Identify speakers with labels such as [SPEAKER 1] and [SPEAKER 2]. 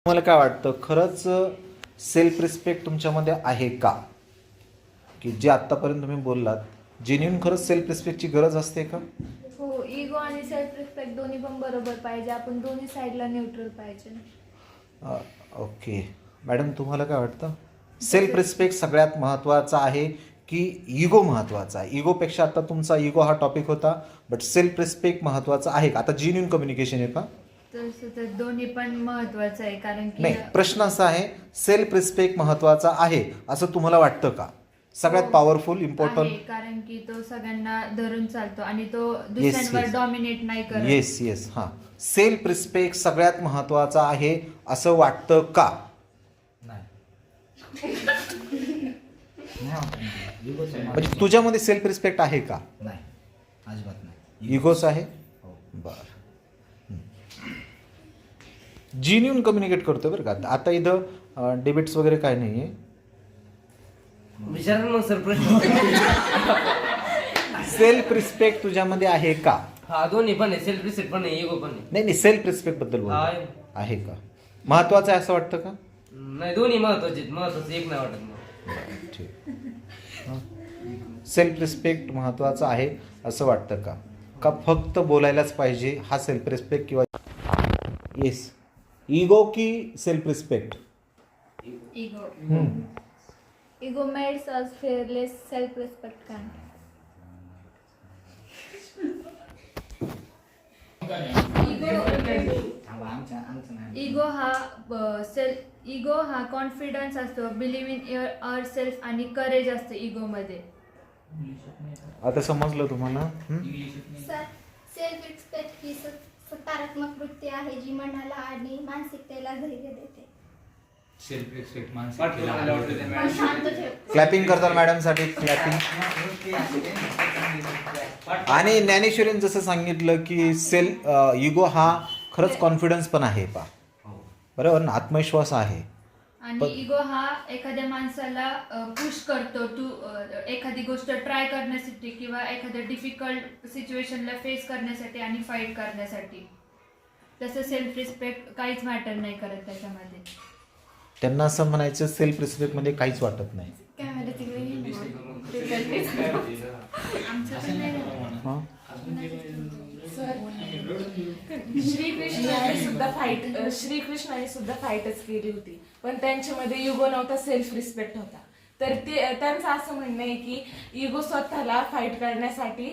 [SPEAKER 1] मला काय वाटतं, खरंच सेल्फ रिस्पेक्ट तुमच्यामध्ये आहे का? की जे आत्तापर्यंत तुम्ही बोललात, जेन्युइन खरंच सेल्फ रिस्पेक्टची गरज असते का?
[SPEAKER 2] हो, इगो आणि सेल्फ रिस्पेक्ट दोन्ही पण बरोबर पाहिजे. आपण दोन्ही साईडला न्यूट्रल पाहिजे.
[SPEAKER 1] ओके मॅडम, तुम्हाला काय वाटतं? सेल्फ रिस्पेक्ट सगळ्यात महत्त्वाचा आहे की इगो महत्त्वाचा आहे? इगोपेक्षा आता तुमचा इगो हा टॉपिक होता, बट सेल्फ रिस्पेक्ट महत्त्वाचा आहे का? आता जेन्युइन कम्युनिकेशन आहे का?
[SPEAKER 2] तसं तर दोन्ही पण महत्वाचं आहे, कारण की
[SPEAKER 1] नाही, प्रश्न असा आहे, सेल्फ रिस्पेक्ट महत्त्वाचा आहे असं तुम्हाला वाटतं का? सगळ्यात
[SPEAKER 2] हो,
[SPEAKER 1] पॉवरफुल इम्पॉर्टंट.
[SPEAKER 2] आहे, कारण की तो सगळ्यांना धरून चालतो आणि तो दुसऱ्यांवर
[SPEAKER 1] yes.
[SPEAKER 2] डॉमिनेट नाही करत.
[SPEAKER 1] येस हां, सेल्फ रिस्पेक्ट सगळ्यात महत्त्वाचा आहे असं वाटतं का? म्हणजे तुझ्यामध्ये सेल्फ रिस्पेक्ट आहे का?
[SPEAKER 3] नाही, अजिबात नाही.
[SPEAKER 1] इगोच आहे.
[SPEAKER 3] हो.
[SPEAKER 1] बरं, जेन्युइन कम्युनिकेट करतोय बरं का. आता इथं डिबेट्स वगैरे काय नाही आहे.
[SPEAKER 3] विचारा मग सर प्रश्न.
[SPEAKER 1] सेल्फ रिस्पेक्ट तुझ्यामध्ये आहे का?
[SPEAKER 3] हा, दोन्ही पण आहे, सेल्फ रिस्पेक्ट पण आहे, इगो पण आहे.
[SPEAKER 1] नाही, सेल्फ रिस्पेक्ट बद्दल बोल.
[SPEAKER 3] आहे.
[SPEAKER 1] आहे का? महत्वाचं आहे असं वाटतं का?
[SPEAKER 3] नाही, दोन्ही महत्वाचे आहेत. महत्वाचं एक नाही वाटत मला.
[SPEAKER 1] ठीक. सेल्फ रिस्पेक्ट महत्वाचं आहे असं वाटतं का? का फक्त बोलायलाच पाहिजे हा सेल्फ रिस्पेक्ट? किंवा येस, इगो की self respect?
[SPEAKER 2] Ego. Ego makes us fearless, self respect can't. Ego हा कॉन्फिडन्स असतो, बिलीव्ह इन युअर सेल्फ आणि करेज असते इगो मध्ये.
[SPEAKER 1] आता समजलं तुम्हाला?
[SPEAKER 4] सेल्फ रिस्पेक्ट ही सकारात्मक वृत्ती आहे जी मनाला आणि मानसिकतेला धैर्य देते.
[SPEAKER 5] सेल्फ रिस्पेक्ट
[SPEAKER 4] शांत ठेव.
[SPEAKER 1] क्लॅपिंग करतात मॅडम साठी, क्लॅपिंग. आणि ज्ञानेश्वरीने जसं सांगितलं की इगो हा खरंच कॉन्फिडन्स पण आहे पा, बरोबर ना, आत्मविश्वास आहे.
[SPEAKER 2] आणि इगो हा एखाद्या माणसाला पुश करतो एखादी गोष्ट ट्राय करण्यासाठी किंवा एखाद्या डिफिकल्ट सिच्युएशनला फेस करण्यासाठी आणि फाईट करण्यासाठी. तसं सेल्फ रिस्पेक्ट काहीच मॅटर नाही करत त्याच्यामध्ये.
[SPEAKER 1] त्यांना असं म्हणायचं सेल्फ रिस्पेक्ट मध्ये काहीच वाटत नाही. हां,
[SPEAKER 6] श्रीकृष्णाने सुद्धा फाईटच केली होती, पण त्यांच्यामध्ये युगो नव्हता, सेल्फ रिस्पेक्ट होता. तर ते त्यांचं असं म्हणणं आहे की युगो स्वतःला फाईट करण्यासाठी